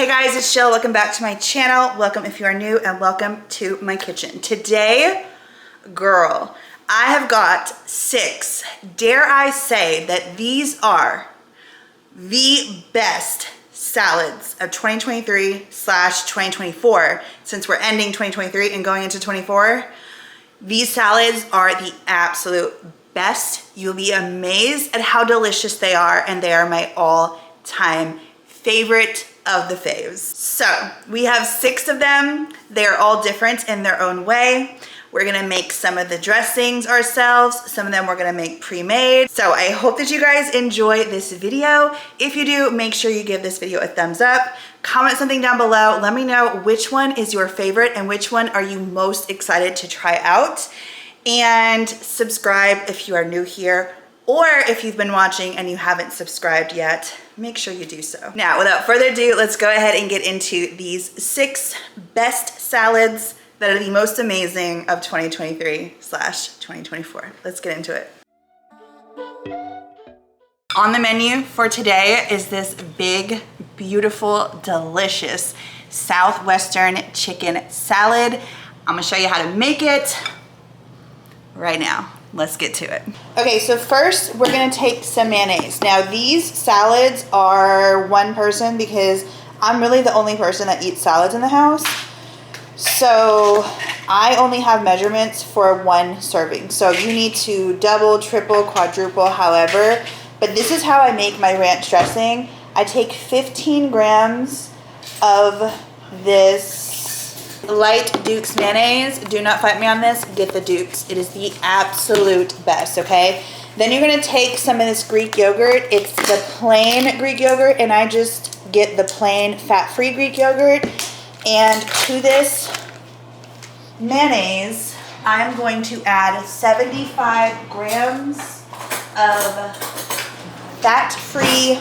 Hey guys, it's Jill. Welcome back to my channel. Welcome if you are new, and welcome to my kitchen. Today, girl, I have got 6, dare I say that these are the best salads of 2023/2024. Since we're ending 2023 and going into 24, these salads are the absolute best. You'll be amazed at how delicious they are, and they are my all-time favorite of the faves. So we have 6 of them. They're all different in their own way. We're gonna make some of the dressings ourselves. Some of them we're gonna make pre-made. So I hope that you guys enjoy this video. If you do, make sure you give this video a thumbs up. Comment something down below. Let me know which one is your favorite and which one are you most excited to try out. And subscribe if you are new here, or if you've been watching and you haven't subscribed yet, make sure you do so. Now, without further ado, let's go ahead and get into these 6 best salads that are the most amazing of 2023/2024. Let's get into it. On the menu for today is this big, beautiful, delicious Southwestern chicken salad. I'm gonna show you how to make it right now. Let's get to it. Okay, so first we're gonna take some mayonnaise. Now these salads are one person because I'm really the only person that eats salads in the house. So I only have measurements for 1 serving. So you need to double, triple, quadruple, however. But this is how I make my ranch dressing. I take 15 grams of this light Dukes mayonnaise. Do not fight me on this. Get the Dukes. It is the absolute best, okay? Then you're going to take some of this Greek yogurt. It's the plain Greek yogurt, and I just get the plain fat-free Greek yogurt. And to this mayonnaise, I'm going to add 75 grams of fat-free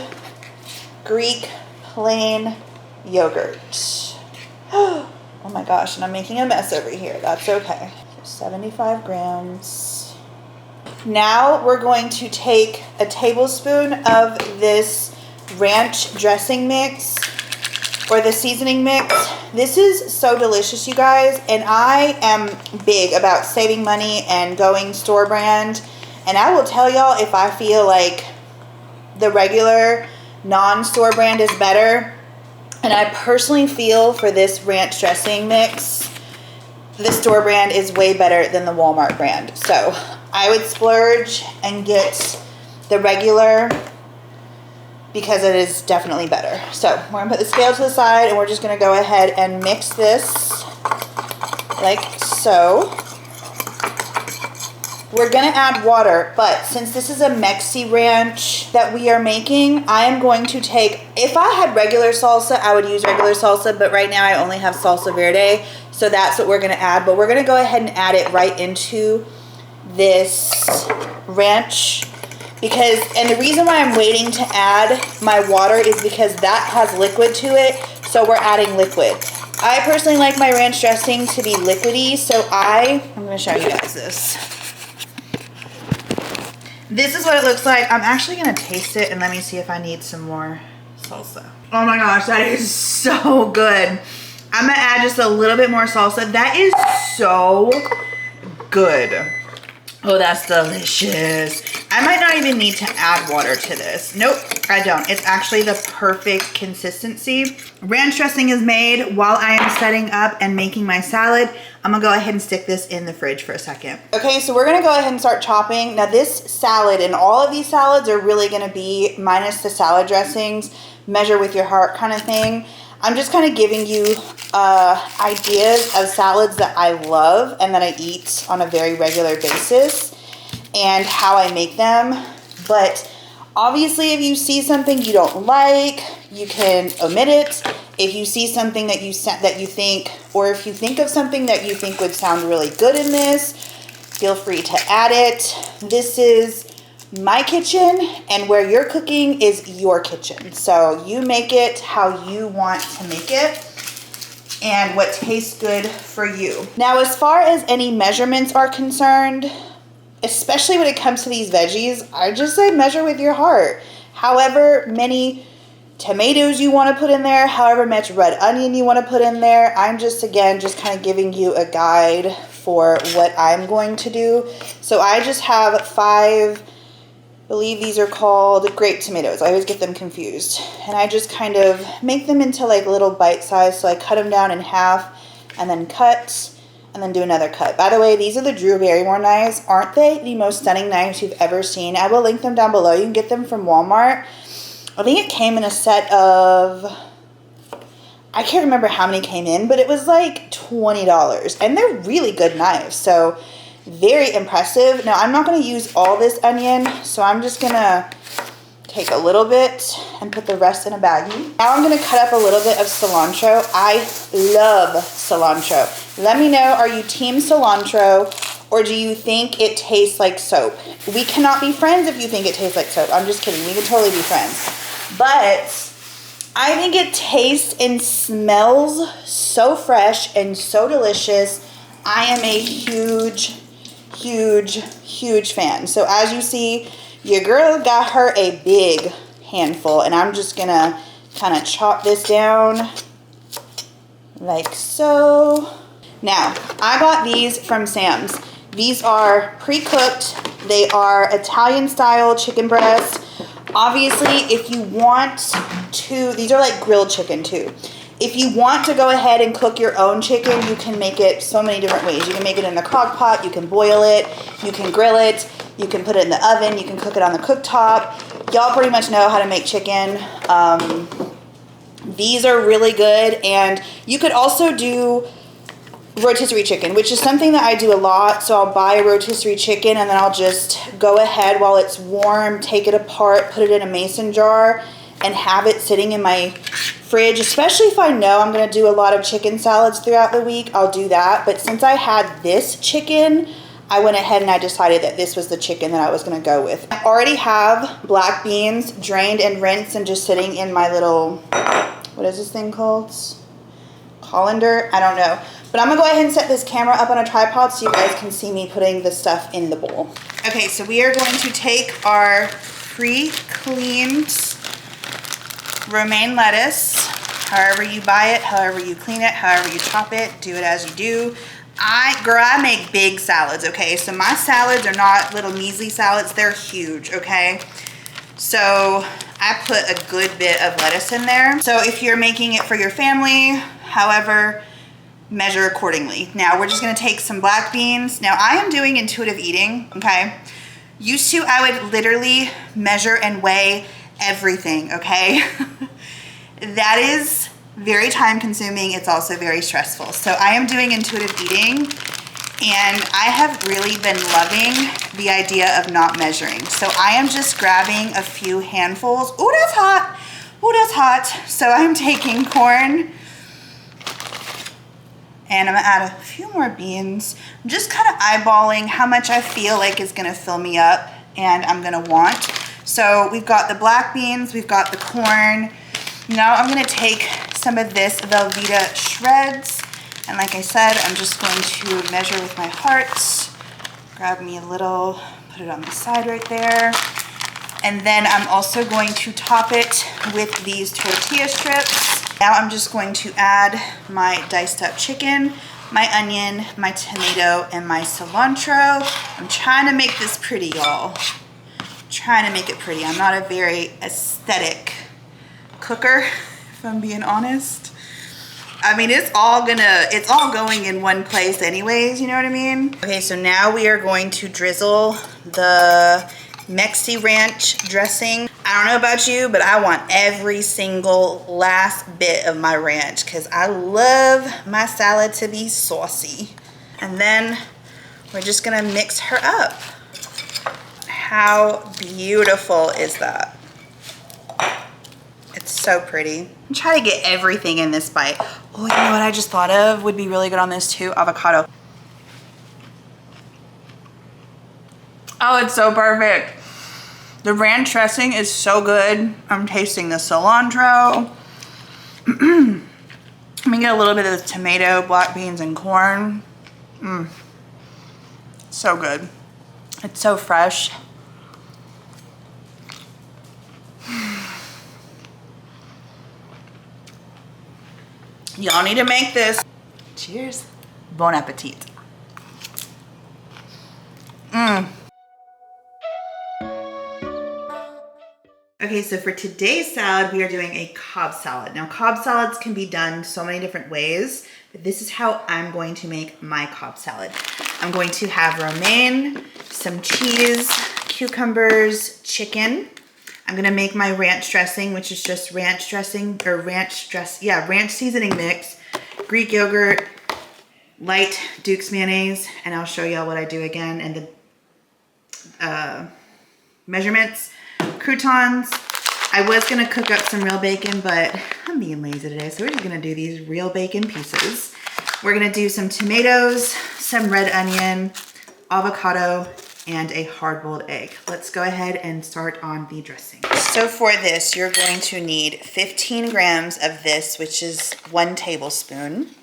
Greek plain yogurt. Oh my gosh, and I'm making a mess over here. That's okay. 75 grams. Now we're going to take a tablespoon of this ranch dressing mix, or the seasoning mix. This is so delicious, you guys, and I am big about saving money and going store brand. And I will tell y'all, if I feel like the regular non-store brand is better, and I personally feel for this ranch dressing mix, the store brand is way better than the Walmart brand. So I would splurge and get the regular because it is definitely better. So we're gonna put the scale to the side, and we're just gonna go ahead and mix this like so. We're gonna add water, but since this is a Mexi ranch that we are making, I am going to take, if I had regular salsa, I would use regular salsa, but right now I only have salsa verde, so that's what we're gonna add. But we're gonna go ahead and add it right into this ranch, because, and the reason why I'm waiting to add my water is because that has liquid to it, so we're adding liquid. I personally like my ranch dressing to be liquidy, so I'm gonna show you guys this. This is what it looks like. I'm actually gonna taste it and let me see if I need some more salsa. Oh my gosh, that is so good. I'm gonna add just a little bit more salsa. That is so good. Oh, that's delicious. I might not even need to add water to this. Nope, I don't. It's actually the perfect consistency. Ranch dressing is made while I am setting up and making my salad. I'm gonna go ahead and stick this in the fridge for a second. Okay, so we're gonna go ahead and start chopping. Now this salad, and all of these salads are really gonna be, minus the salad dressings, measure with your heart kind of thing. I'm just kind of giving you ideas of salads that I love and that I eat on a very regular basis and how I make them. But obviously, if you see something you don't like, you can omit it. If you see something that you think, or if you think of something that you think would sound really good in this, feel free to add it. This is my kitchen, and where you're cooking is your kitchen. So you make it how you want to make it and what tastes good for you. Now, as far as any measurements are concerned, especially when it comes to these veggies, I just say measure with your heart. However many tomatoes you want to put in there, however much red onion you want to put in there. I'm just, again, just kind of giving you a guide for what I'm going to do. So I just have 5, I believe these are called grape tomatoes. I always get them confused. And I just kind of make them into like little bite size. So I cut them down in half and then cut and then do another cut. By the way, these are the Drew Barrymore knives. Aren't they the most stunning knives you've ever seen? I will link them down below. You can get them from Walmart. I think it came in a set of, I can't remember how many came in, but it was like $20. And they're really good knives. So very impressive. Now I'm not going to use all this onion, so I'm just going to take a little bit and put the rest in a baggie. Now I'm going to cut up a little bit of cilantro. I love cilantro. Let me know, are you team cilantro or do you think it tastes like soap? We cannot be friends if you think it tastes like soap. I'm just kidding. We can totally be friends. But I think it tastes and smells so fresh and so delicious. I am a huge, huge, huge fan. So as you see, your girl got her a big handful, and I'm just gonna kind of chop this down like so. Now, I got these from Sam's. These are pre-cooked. They are Italian style chicken breasts. Obviously, if you want to, these are like grilled chicken too. If you want to go ahead and cook your own chicken, you can make it so many different ways. You can make it in the crock pot, you can boil it, you can grill it, you can put it in the oven, you can cook it on the cooktop. Y'all pretty much know how to make chicken. These are really good, and you could also do rotisserie chicken, which is something that I do a lot. So I'll buy a rotisserie chicken and then I'll just go ahead while it's warm, take it apart, put it in a mason jar, and have it sitting in my fridge. Especially if I know I'm going to do a lot of chicken salads throughout the week, I'll do that. But since I had this chicken, I went ahead and I decided that this was the chicken that I was going to go with. I already have black beans drained and rinsed and just sitting in my little, what is this thing called? Colander? I don't know. But I'm going to go ahead and set this camera up on a tripod so you guys can see me putting the stuff in the bowl. Okay, so we are going to take our pre-cleaned romaine lettuce. However you buy it, however you clean it, however you chop it, do it as you do. Girl, I make big salads, okay? So my salads are not little measly salads. They're huge, okay? So I put a good bit of lettuce in there. So if you're making it for your family, however, measure accordingly. Now we're just gonna take some black beans. Now I am doing intuitive eating, okay? Used to, I would literally measure and weigh everything, okay? That is very time consuming. It's also very stressful. So I am doing intuitive eating, and I have really been loving the idea of not measuring. So I am just grabbing a few handfuls. Oh, that's hot. Oh, that's hot. So I'm taking corn, and I'm gonna add a few more beans. I'm just kind of eyeballing how much I feel like is gonna fill me up and I'm gonna want. So we've got the black beans, we've got the corn. Now I'm gonna take some of this Velveeta shreds. And like I said, I'm just going to measure with my heart. Grab me a little, put it on the side right there. And then I'm also going to top it with these tortilla strips. Now I'm just going to add my diced up chicken, my onion, my tomato, and my cilantro. I'm trying to make this pretty, y'all. Trying to make it pretty. I'm not a very aesthetic cooker, if I'm being honest. I mean, it's all going in one place anyways, you know what I mean? Okay, so now we are going to drizzle the mexiranch dressing. I don't know about you, but I want every single last bit of my ranch because I love my salad to be saucy. And then we're just gonna mix her up. How beautiful is that? It's so pretty. I'm trying to get everything in this bite. Oh, you know what I just thought of would be really good on this too? Avocado. Oh, it's so perfect. The ranch dressing is so good. I'm tasting the cilantro. Let me get a little bit of the tomato, black beans, and corn. So good. It's so fresh. Y'all need to make this. Cheers. Bon appetit. Okay, so for today's salad, we are doing a Cobb salad. Now, Cobb salads can be done so many different ways, but this is how I'm going to make my Cobb salad. I'm going to have romaine, some cheese, cucumbers, chicken. I'm gonna make my ranch dressing, which is just ranch dressing, or ranch seasoning mix, Greek yogurt, light Dukes mayonnaise, and I'll show y'all what I do again, and the measurements. Croutons. I was gonna cook up some real bacon, but I'm being lazy today, so we're just gonna do these real bacon pieces. We're gonna do some tomatoes, some red onion, avocado, and a hard-boiled egg. Let's go ahead and start on the dressing. So for this, you're going to need 15 grams of this, which is 1 tablespoon.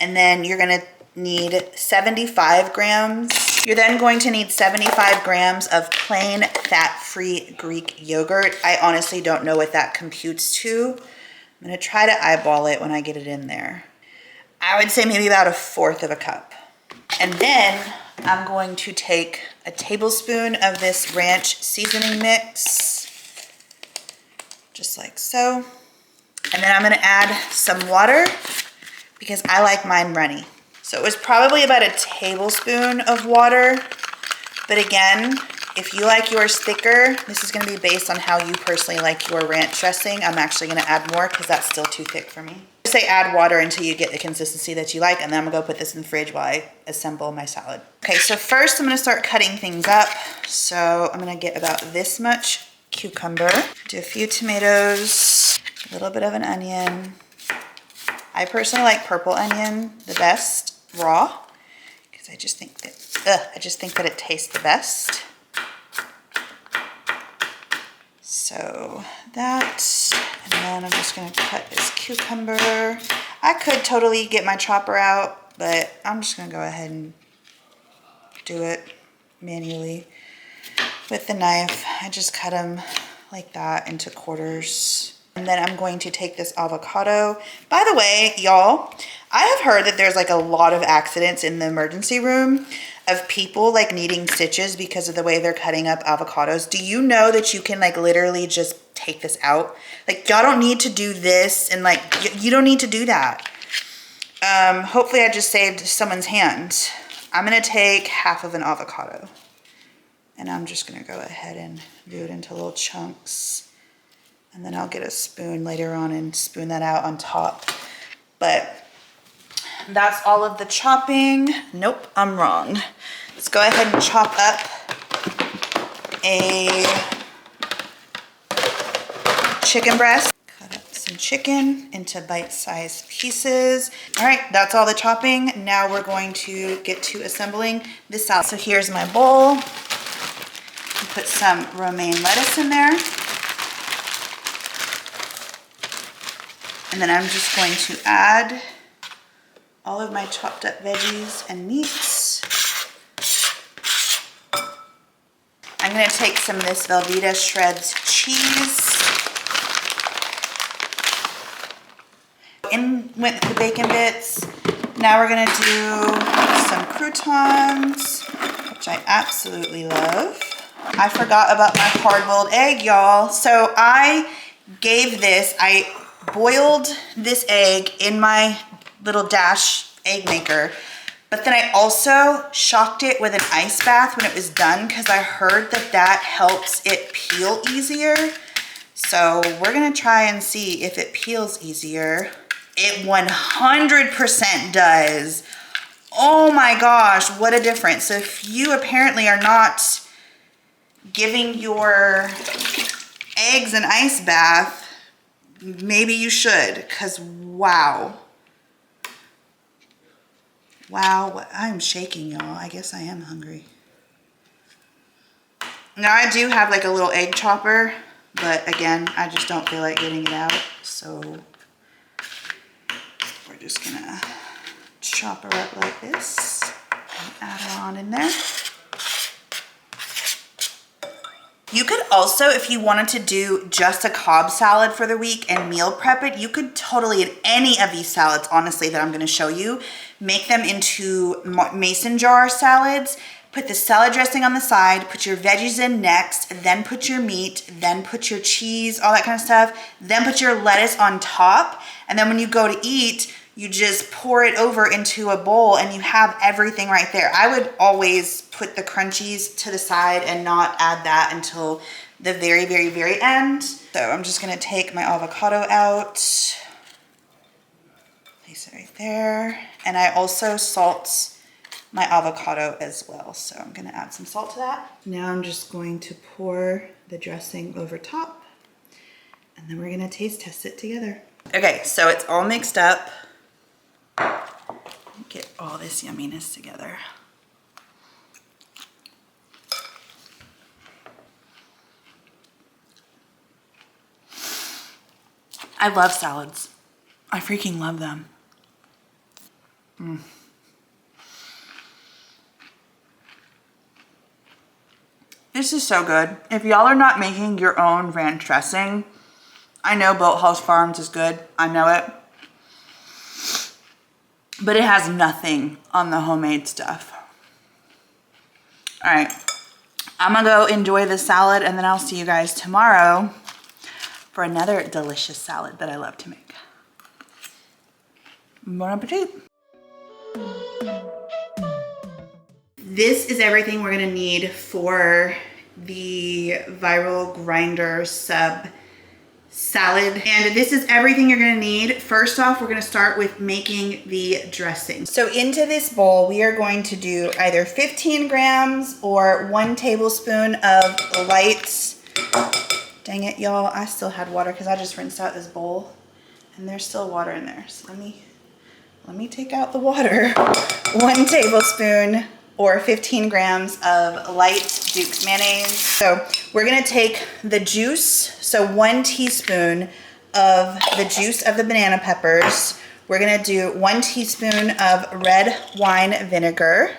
And then you're gonna need 75 grams. You're then going to need 75 grams of plain fat-free Greek yogurt. I honestly don't know what that computes to. I'm gonna try to eyeball it when I get it in there. I would say maybe about 1/4 of a cup. And then I'm going to take a tablespoon of this ranch seasoning mix, just like so. And then I'm gonna add some water because I like mine runny. So it was probably about a tablespoon of water. But again, if you like yours thicker, this is gonna be based on how you personally like your ranch dressing. I'm actually gonna add more because that's still too thick for me. Say add water until you get the consistency that you like, and then I'm gonna go put this in the fridge while I assemble my salad. Okay, so first I'm gonna start cutting things up. So I'm gonna get about this much cucumber, do a few tomatoes, a little bit of an onion. I personally like purple onion the best, raw, because I just think that it tastes the best. So that, and then I'm just gonna cut this cucumber. I could totally get my chopper out, but I'm just gonna go ahead and do it manually with the knife. I just cut them like that into quarters. And then I'm going to take this avocado. By the way, y'all, I have heard that there's like a lot of accidents in the emergency room of people like needing stitches because of the way they're cutting up avocados. Do you know that you can like literally just take this out? Like y'all don't need to do this, and like you don't need to do that. Hopefully I just saved someone's hand. I'm gonna take half of an avocado, and I'm just gonna go ahead and do it into little chunks. And then I'll get a spoon later on and spoon that out on top. But that's all of the chopping. Nope, I'm wrong. Let's go ahead and chop up a chicken breast. Cut up some chicken into bite-sized pieces. All right, that's all the chopping. Now we're going to get to assembling this salad. So here's my bowl. Put some romaine lettuce in there. And then I'm just going to add all of my chopped up veggies and meats. I'm gonna take some of this Velveeta shreds cheese. In went the bacon bits. Now we're gonna do some croutons, which I absolutely love. I forgot about my hard-boiled egg, y'all. So I boiled this egg in my little Dash egg maker, but then I also shocked it with an ice bath when it was done because I heard that that helps it peel easier. So we're gonna try and see if it peels easier. It 100% does. Oh my gosh, what a difference. So if you apparently are not giving your eggs an ice bath, maybe you should, because wow. Wow, I'm shaking, y'all. I guess I am hungry. Now I do have like a little egg chopper, but again, I just don't feel like getting it out. So we're just gonna chop her up like this and add her on in there. You could also, if you wanted to do just a Cobb salad for the week and meal prep it, you could totally, in any of these salads, honestly, that I'm gonna show you, make them into mason jar salads. Put the salad dressing on the side, put your veggies in next, then put your meat, then put your cheese, all that kind of stuff, then put your lettuce on top. And then when you go to eat, you just pour it over into a bowl and you have everything right there. I would always put the crunchies to the side and not add that until the very, very, very end. So I'm just gonna take my avocado out, place it right there. And I also salt my avocado as well. So I'm gonna add some salt to that. Now I'm just going to pour the dressing over top and then we're gonna taste test it together. Okay, so it's all mixed up. Get all this yumminess together. I love salads. I freaking love them. This is so good. If y'all are not making your own ranch dressing, I know Boathouse Farms is good. I know it. But it has nothing on the homemade stuff. All right, I'm gonna go enjoy the salad and then I'll see you guys tomorrow for another delicious salad that I love to make. Bon appetit. This is everything we're gonna need for the viral grinder sub salad. And this is everything you're gonna need. First off, we're gonna start with making the dressing. So into this bowl, we are going to do either 15 grams or 1 tablespoon of light. Dang it, y'all, I still had water because I just rinsed out this bowl and there's still water in there. So let me take out the water. 1 tablespoon or 15 grams of light Dukes mayonnaise. So we're gonna take the juice, so 1 teaspoon of the juice of the banana peppers. We're gonna do 1 teaspoon of red wine vinegar.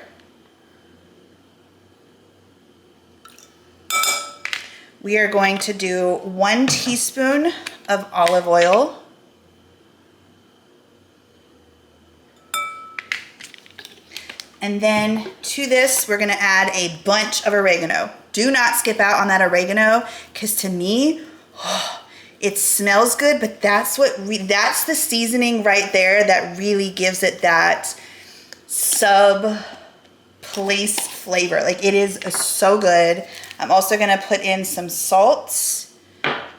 We are going to do 1 teaspoon of olive oil. And then to this, we're gonna add a bunch of oregano. Do not skip out on that oregano, because to me, it smells good, but that's that's the seasoning right there that really gives it that sub place flavor. Like, it is so good. I'm also gonna put in some salt,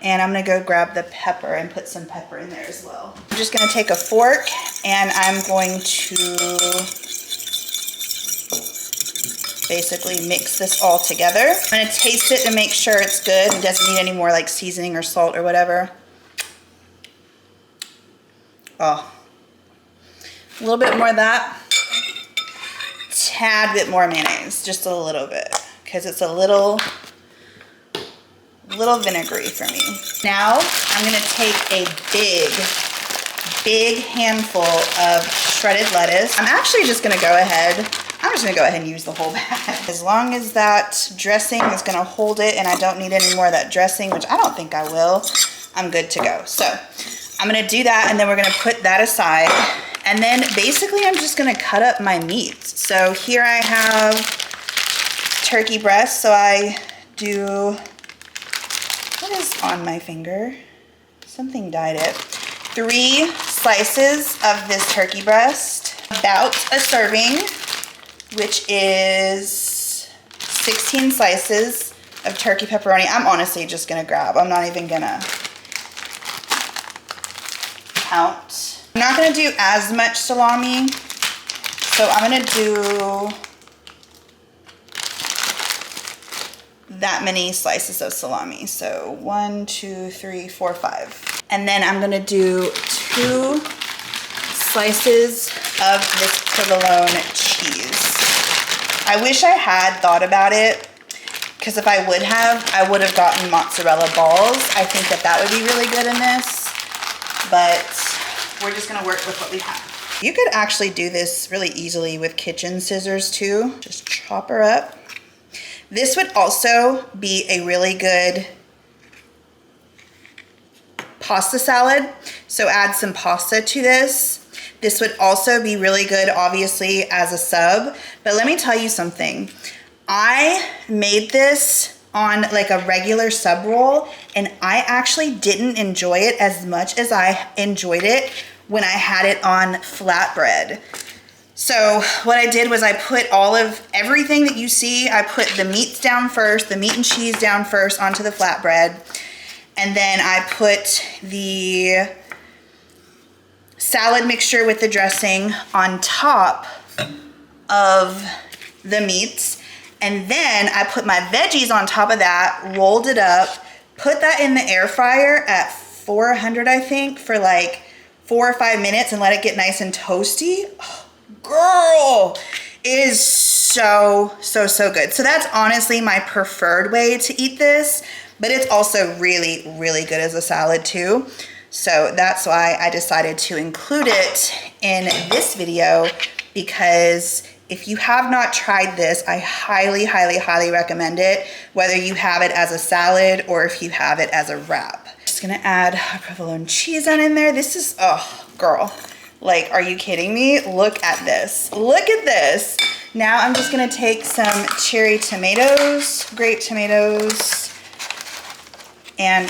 and I'm gonna go grab the pepper and put some pepper in there as well. I'm just gonna take a fork and I'm going to basically mix this all together. I'm gonna taste it to make sure it's good and doesn't need any more like seasoning or salt or whatever. Oh, a little bit more of that. Tad bit more mayonnaise, just a little bit, because it's a little vinegary for me. Now I'm gonna take a big handful of shredded lettuce. I'm actually just gonna go ahead and use the whole bag. As long as that dressing is gonna hold it and I don't need any more of that dressing, which I don't think I will, I'm good to go. So I'm gonna do that, and then we're gonna put that aside. And then basically I'm just gonna cut up my meat. So here I have turkey breast. So I do, what is on my finger? Something dyed it. 3 slices of this turkey breast, about a serving, which is 16 slices of turkey pepperoni. I'm honestly just gonna grab. I'm not even gonna count. I'm not gonna do as much salami, so I'm gonna do that many slices of salami. So 1, 2, 3, 4, 5. And then I'm gonna do 2 slices of this provolone cheese. I wish I had thought about it, because if I would have gotten mozzarella balls. I think that would be really good in this, but we're just gonna work with what we have. You could actually do this really easily with kitchen scissors too. Just chop her up. This would also be a really good pasta salad. So add some pasta to this. This would also be really good, obviously, as a sub. But let me tell you something. I made this on like a regular sub roll, and I actually didn't enjoy it as much as I enjoyed it when I had it on flatbread. So what I did was I put all of everything that you see, I put the meats down first, the meat and cheese down first onto the flatbread. And then I put the salad mixture with the dressing on top of the meats. And then I put my veggies on top of that, rolled it up, put that in the air fryer at 400, I think, for like 4 or 5 minutes and let it get nice and toasty. Oh, girl, it is so, so, so good. So that's honestly my preferred way to eat this, but it's also really, really good as a salad too. So that's why I decided to include it in this video, because if you have not tried this, I highly, highly, highly recommend it, whether you have it as a salad or if you have it as a wrap. Just gonna add a provolone cheese on in there. This is, oh, girl. Like, are you kidding me? Look at this. Look at this. Now I'm just gonna take some cherry tomatoes, grape tomatoes, and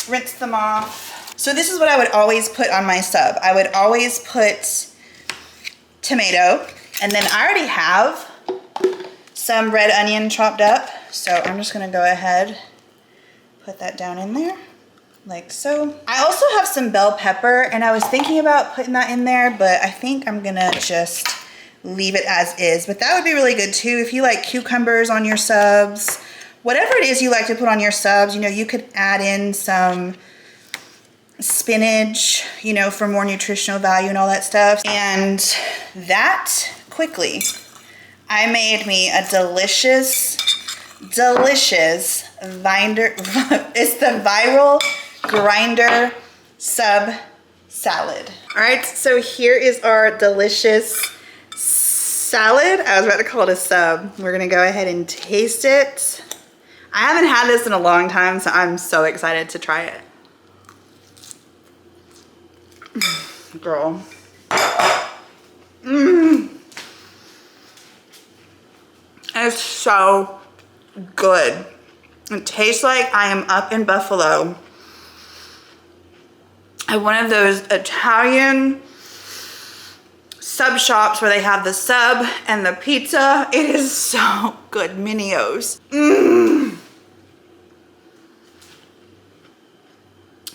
rinse them off. So this is what I would always put on my sub. I would always put tomato, and then I already have some red onion chopped up. So I'm just gonna go ahead, put that down in there. Like so. I also have some bell pepper, and I was thinking about putting that in there, but I think I'm gonna just leave it as is. But that would be really good too if you like cucumbers on your subs. Whatever it is you like to put on your subs, you know, you could add in some spinach, you know, for more nutritional value and all that stuff. And that quickly, I made me a delicious binder. It's the Viral Grinder Sub Salad. All right, so here is our delicious salad. I was about to call it a sub. We're gonna go ahead and taste it. I haven't had this in a long time, so I'm so excited to try it. Girl. It's so good. It tastes like I am up in Buffalo at one of those Italian sub shops where they have the sub and the pizza. It is so good. Minios.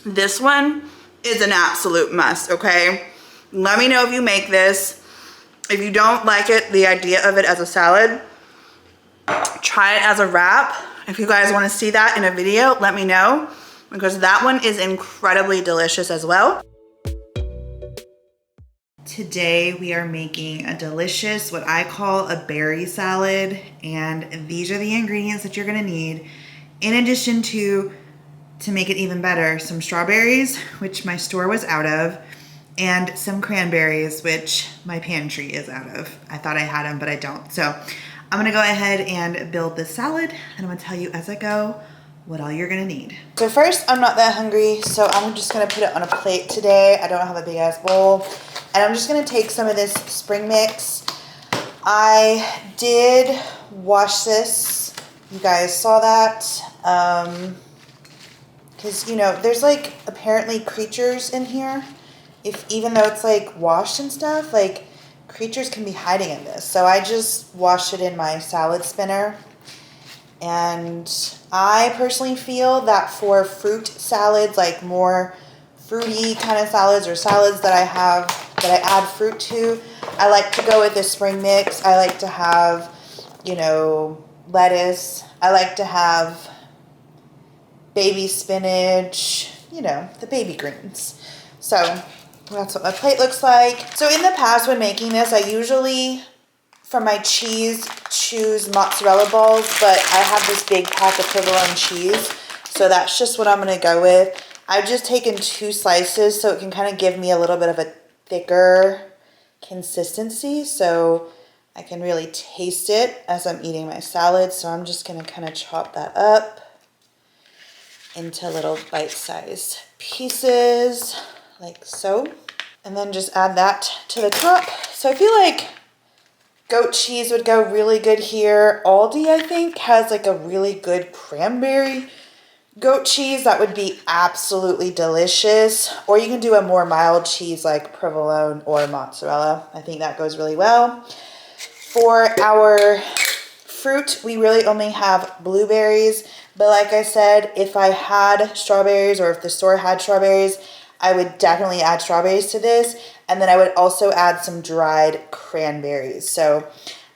This one is an absolute must, okay? Let me know if you make this. If you don't like it, the idea of it as a salad, try it as a wrap. If you guys want to see that in a video, let me know, because that one is incredibly delicious as well. Today we are making a delicious, what I call a berry salad, and these are the ingredients that you're gonna need in addition to make it even better: some strawberries, which my store was out of, and some cranberries, which my pantry is out of. I thought I had them, but I don't. So I'm gonna go ahead and build this salad, and I'm gonna tell you as I go what all you're gonna need. So first, I'm not that hungry, so I'm just gonna put it on a plate today. I don't have a big ass bowl. And I'm just gonna take some of this spring mix. I did wash this. You guys saw that. Because, you know, there's like apparently creatures in here. Even though it's like washed and stuff, like creatures can be hiding in this. So I just washed it in my salad spinner. And I personally feel that for fruit salads, like more fruity kind of salads or salads that I add fruit to, I like to go with the spring mix. I like to have, you know, lettuce. I like to have baby spinach, you know, the baby greens. So that's what my plate looks like. So in the past when making this, I usually, for my cheese, choose mozzarella balls, but I have this big pack of provolone cheese, so that's just what I'm gonna go with. I've just taken 2 slices so it can kind of give me a little bit of a thicker consistency. So I can really taste it as I'm eating my salad, so I'm just gonna kind of chop that up into little bite-sized pieces, like so. And then just add that to the top. So I feel like goat cheese would go really good here. Aldi, I think, has like a really good cranberry goat cheese that would be absolutely delicious. Or you can do a more mild cheese like provolone or mozzarella. I think that goes really well. For our fruit, we really only have blueberries. But like I said, if I had strawberries or if the store had strawberries, I would definitely add strawberries to this. And then I would also add some dried cranberries. So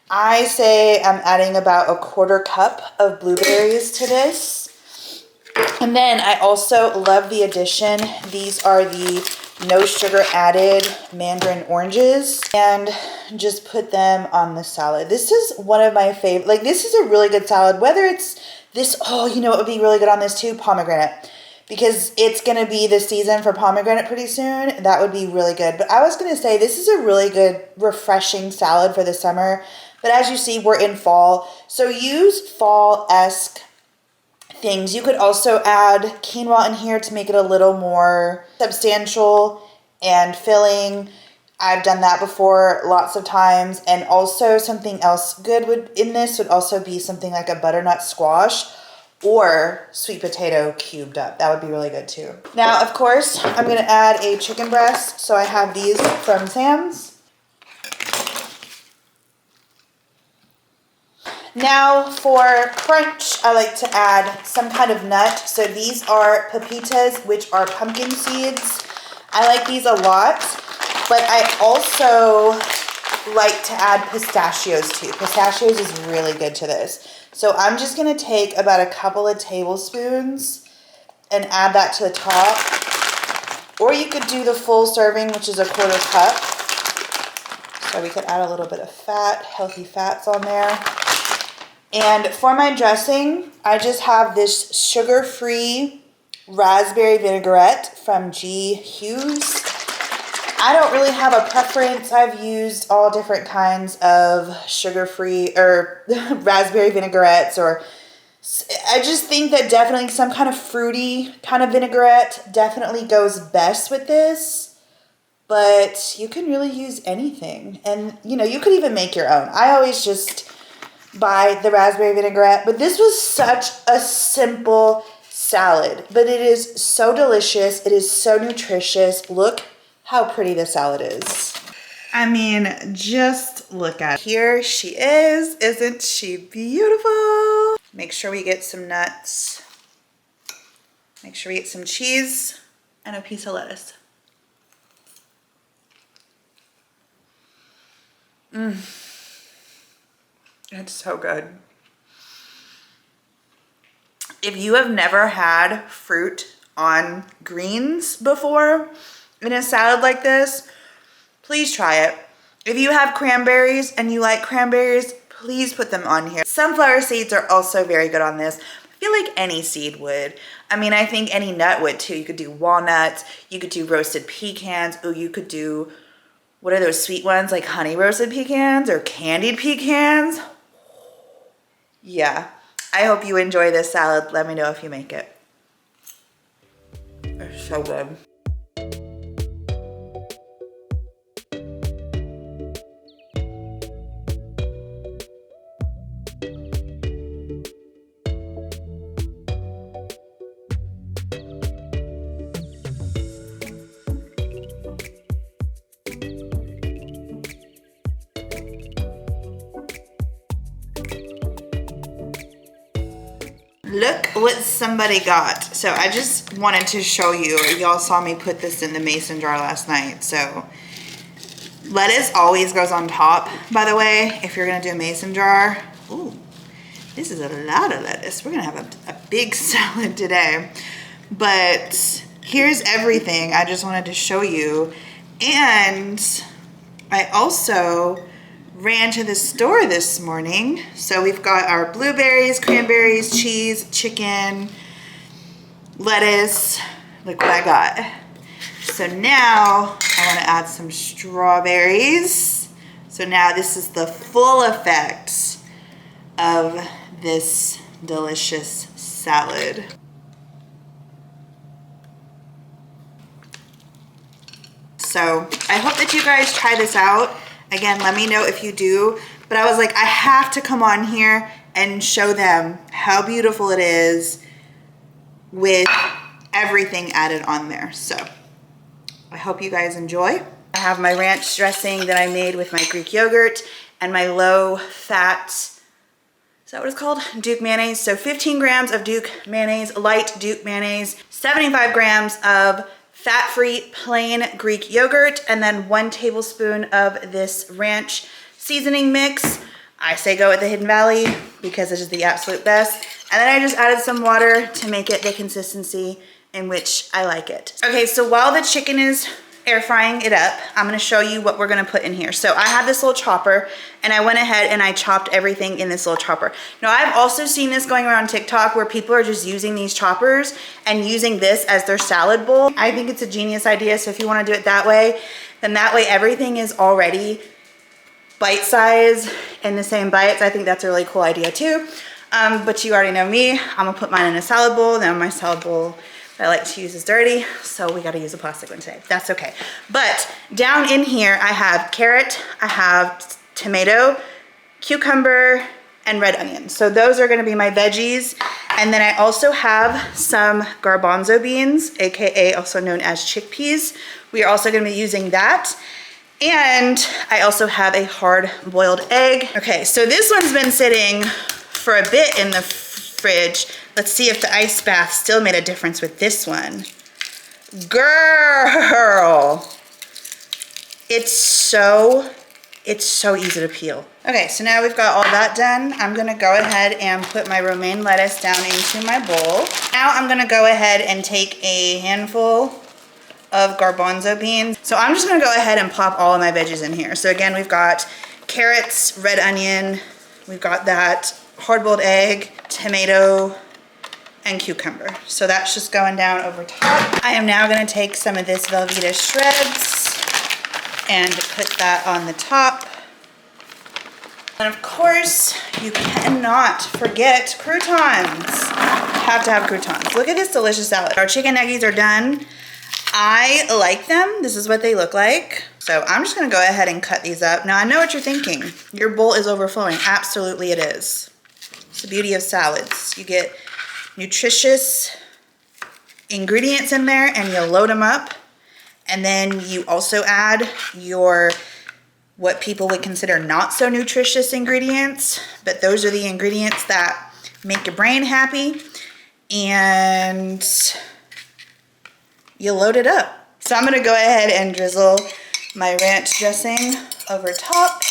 I say I'm adding about a 1/4 cup of blueberries to this. And then I also love the addition. These are the no sugar added mandarin oranges, and just put them on the salad. This is one of my favorite, like this is a really good salad, whether it's this, oh, you know what would be really good on this too? Pomegranate. Because it's going to be the season for pomegranate pretty soon. That would be really good. But I was going to say this is a really good, refreshing salad for the summer. But as you see, we're in fall. So use fall-esque things. You could also add quinoa in here to make it a little more substantial and filling. I've done that before lots of times. And also something else good in this would also be something like a butternut squash or sweet potato cubed up. That would be really good too. Now, of course, I'm going to add a chicken breast. So I have these from Sam's. Now for crunch, I like to add some kind of nut. So these are pepitas, which are pumpkin seeds. I like these a lot, but I also like to add pistachios too. Pistachios is really good to this. So I'm just going to take about a couple of tablespoons and add that to the top. Or you could do the full serving, which is a 1/4 cup. So we could add a little bit of fat, healthy fats on there. And for my dressing, I just have this sugar-free raspberry vinaigrette from G. Hughes. I don't really have a preference. I've used all different kinds of sugar-free or raspberry vinaigrettes, or I just think that definitely some kind of fruity kind of vinaigrette definitely goes best with this. But you can really use anything. And, you know, you could even make your own. I always just buy the raspberry vinaigrette. But this was such a simple salad. But it is so delicious. It is so nutritious. Look how pretty the salad is. I mean, just look at it. Here she is. Isn't she beautiful? Make sure we get some nuts. Make sure we get some cheese and a piece of lettuce. It's so good. If you have never had fruit on greens before in a salad like this, please try it. If you have cranberries and you like cranberries, please put them on here. Sunflower seeds are also very good on this. I feel like any seed would. I mean, I think any nut would too. You could do walnuts, you could do roasted pecans. Oh, you could do, what are those sweet ones, like honey roasted pecans or candied pecans? Yeah, I hope you enjoy this salad. Let me know if you make it. It's so good. Look what somebody got. So I just wanted to show you. Y'all saw me put this in the mason jar last night. So lettuce always goes on top, by the way, if you're gonna do a mason jar. Ooh, this is a lot of lettuce. We're gonna have a big salad today. But here's everything I just wanted to show you. And I also ran to the store this morning. So we've got our blueberries, cranberries, cheese, chicken, lettuce. Look what I got. So now I want to add some strawberries. So now this is the full effect of this delicious salad. So I hope that you guys try this out. Again, let me know if you do. But I was like, I have to come on here and show them how beautiful it is with everything added on there. So I hope you guys enjoy. I have my ranch dressing that I made with my Greek yogurt and my low fat, is that what it's called? Duke mayonnaise. So 15 grams of Duke mayonnaise, light Duke mayonnaise, 75 grams of fat-free plain Greek yogurt, and then 1 tablespoon of this ranch seasoning mix. I say go with the Hidden Valley because it is the absolute best. And then I just added some water to make it the consistency in which I like it. Okay, so while the chicken is air frying it up, I'm gonna show you what we're gonna put in here. So I have this little chopper and I went ahead and I chopped everything in this little chopper. Now I've also seen this going around TikTok where people are just using these choppers and using this as their salad bowl. I think it's a genius idea. So if you wanna do it that way, then that way everything is already bite size in the same bites. I think that's a really cool idea too. But you already know me, I'm gonna put mine in a salad bowl. Now my salad bowl that I like to use is dirty, so we gotta use a plastic one today. That's okay. But down in here, I have carrot, I have tomato, cucumber, and red onion. So those are gonna be my veggies. And then I also have some garbanzo beans, AKA also known as chickpeas. We are also gonna be using that. And I also have a hard-boiled egg. Okay, so this one's been sitting for a bit in the fridge. Let's see if the ice bath still made a difference with this one. Girl, it's so easy to peel. Okay, so now we've got all that done. I'm gonna go ahead and put my romaine lettuce down into my bowl. Now I'm gonna go ahead and take a handful of garbanzo beans. So I'm just gonna go ahead and plop all of my veggies in here. So again, we've got carrots, red onion, we've got that hard-boiled egg, tomato, and cucumber. So that's just going down over top. I am now gonna take some of this Velveeta shreds and put that on the top. And of course, you cannot forget croutons. You have to have croutons. Look at this delicious salad. Our chicken nuggies are done. I like them. This is what they look like. So I'm just gonna go ahead and cut these up. Now I know what you're thinking. Your bowl is overflowing. Absolutely it is. It's the beauty of salads. You get nutritious ingredients in there and you load them up. And then you also add your, what people would consider not so nutritious ingredients, but those are the ingredients that make your brain happy, and you load it up. So I'm gonna go ahead and drizzle my ranch dressing over top.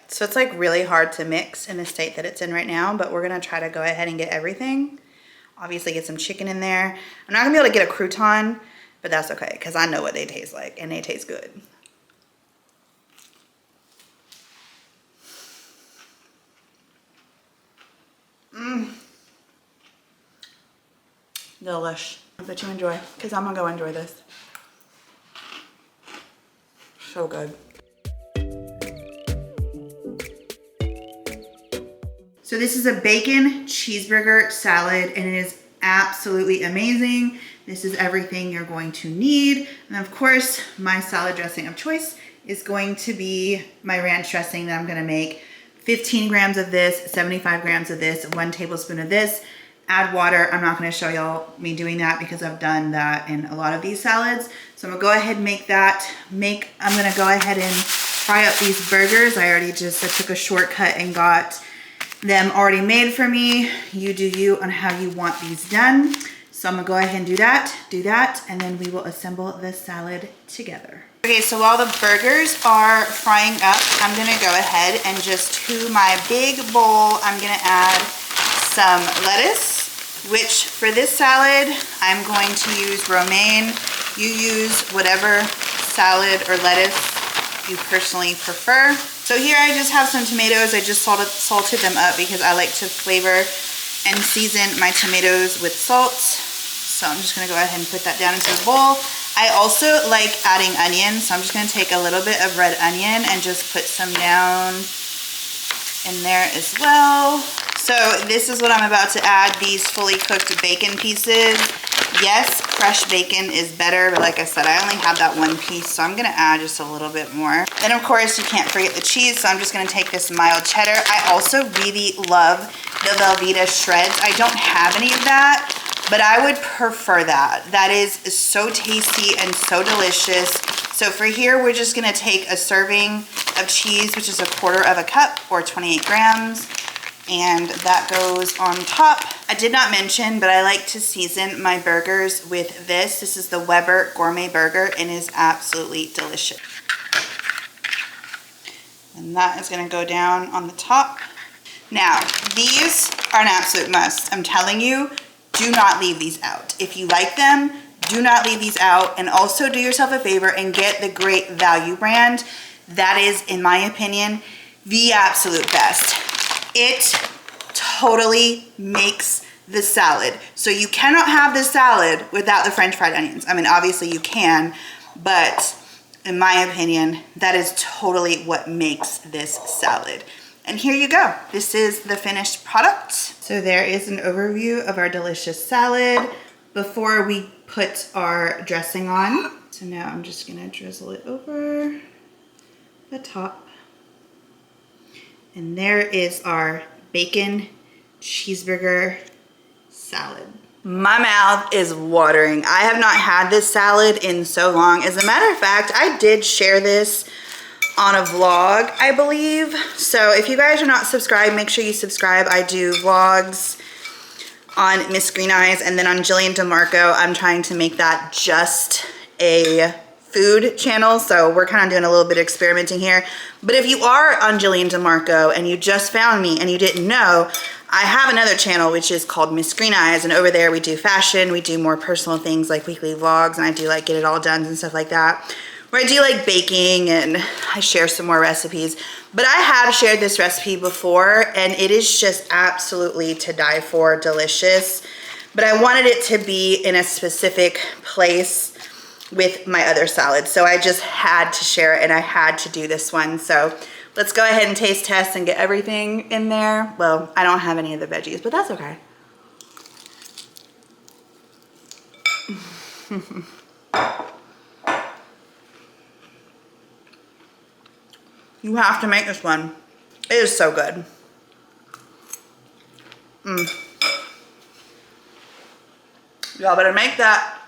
So it's like really hard to mix in the state that it's in right now, but we're gonna try to go ahead and get everything. Obviously get some chicken in there. I'm not gonna be able to get a crouton, but that's okay, because I know what they taste like, and they taste good. Delish. I bet you enjoy, because I'm gonna go enjoy this. So good. So this is a bacon cheeseburger salad, and it is absolutely amazing. This is everything you're going to need. And of course, my salad dressing of choice is going to be my ranch dressing that I'm gonna make. 15 grams of this, 75 grams of this, 1 tablespoon of this. Add water. I'm not gonna show y'all me doing that because I've done that in a lot of these salads. So I'm gonna go ahead and make that. I'm gonna go ahead and fry up these burgers. I took a shortcut and got them already made for me. You do you on how you want these done. So I'm gonna go ahead and do that, and then we will assemble the salad together. Okay, so while the burgers are frying up, I'm gonna go ahead and just to my big bowl, I'm gonna add some lettuce, which for this salad, I'm going to use romaine. You use whatever salad or lettuce you personally prefer. So here I just have some tomatoes. I just salted them up because I like to flavor and season my tomatoes with salt. So I'm just gonna go ahead and put that down into the bowl. I also like adding onions, so I'm just gonna take a little bit of red onion and just put some down in there as well. So this is what I'm about to add, these fully cooked bacon pieces. Yes, fresh bacon is better, but like I said, I only have that one piece, so I'm gonna add just a little bit more. Then of course, you can't forget the cheese, so I'm just gonna take this mild cheddar. I also really love the Velveeta shreds. I don't have any of that, but I would prefer that. That is so tasty and so delicious. So for here, we're just gonna take a serving of cheese, which is 1/4 cup or 28 grams. And that goes on top. I did not mention, but I like to season my burgers with this. This is the Weber Gourmet Burger and is absolutely delicious. And that is gonna go down on the top. Now, these are an absolute must. I'm telling you, do not leave these out. If you like them, do not leave these out. And also do yourself a favor and get the Grape value brand. That is, in my opinion, the absolute best. It totally makes the salad. So you cannot have this salad without the French fried onions. I mean, obviously you can, but in my opinion, that is totally what makes this salad. And here you go. This is the finished product. So there is an overview of our delicious salad before we put our dressing on. So now I'm just gonna drizzle it over the top. And there is our bacon cheeseburger salad. My mouth is watering. I have not had this salad in so long. As a matter of fact, I did share this on a vlog, I believe. So if you guys are not subscribed, make sure you subscribe. I do vlogs on MissGreenEyes, and then on Jillian DeMarco, I'm trying to make that just a food channel, so we're kind of doing a little bit of experimenting here. But if you are on Jillian DeMarco and you just found me and you didn't know, I have another channel which is called MissGreenEyes, and over there we do fashion, we do more personal things like weekly vlogs, and I do like get it all done and stuff like that, where I do like baking and I share some more recipes. But I have shared this recipe before and it is just absolutely to die for, delicious. But I wanted it to be in a specific place with my other salad, so I just had to share it and I had to do this one. So let's go ahead and taste test and get everything in there. Well, I don't have any of the veggies, but that's okay. You have to make this one. It is so good. Y'all better make that.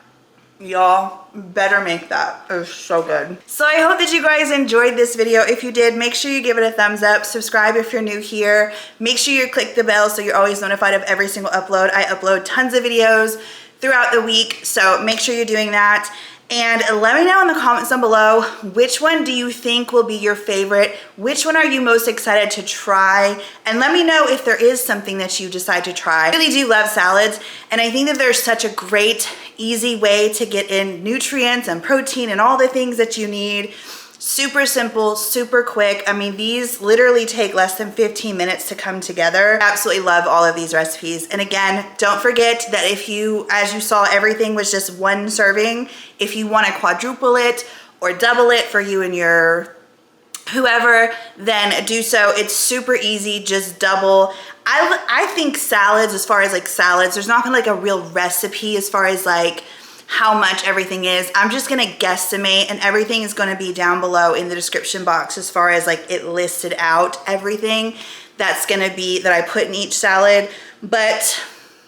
Y'all better make that. It was so good. So I hope that you guys enjoyed this video. If you did, make sure you give it a thumbs up. Subscribe if you're new here. Make sure you click the bell so you're always notified of every single upload. I upload tons of videos throughout the week, so make sure you're doing that. And let me know in the comments down below, which one do you think will be your favorite? Which one are you most excited to try? And let me know if there is something that you decide to try. I really do love salads, and I think that there's such a great, easy way to get in nutrients and protein and all the things that you need. Super simple, super quick. I mean, these literally take less than 15 minutes to come together. Absolutely love all of these recipes. And again, don't forget that if you, as you saw, everything was just one serving. If you want to quadruple it or double it for you and your whoever, then do so. It's super easy, just double. I think salads, as far as like salads, there's not gonna like a real recipe as far as like how much everything is. I'm just gonna guesstimate, and everything is gonna be down below in the description box as far as like it listed out everything that's gonna be that I put in each salad. But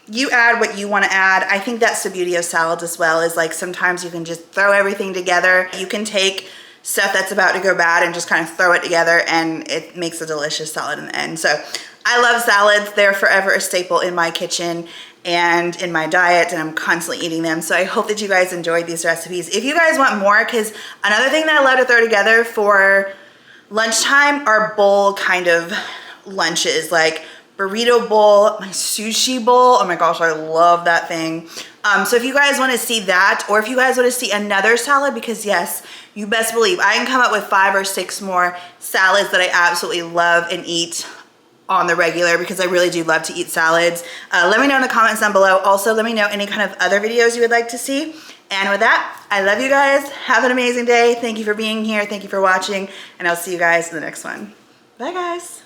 you add what you want to add. I think that's the beauty of salads as well, is like sometimes you can just throw everything together. You can take stuff that's about to go bad and just kind of throw it together and it makes a delicious salad in the end. So I love salads. They're forever a staple in my kitchen and in my diet, and I'm constantly eating them. So I hope that you guys enjoyed these recipes. If you guys want more, because another thing that I love to throw together for lunchtime are bowl kind of lunches, like burrito bowl, my sushi bowl. Oh my gosh, I love that thing. So if you guys want to see that, or if you guys want to see another salad, because yes, you best believe I can come up with 5 or 6 more salads that I absolutely love and eat on the regular, because I really do love to eat salads. Let me know in the comments down below. Also, let me know any kind of other videos you would like to see. And with that, I love you guys. Have an amazing day. Thank you for being here. Thank you for watching. And I'll see you guys in the next one. Bye, guys.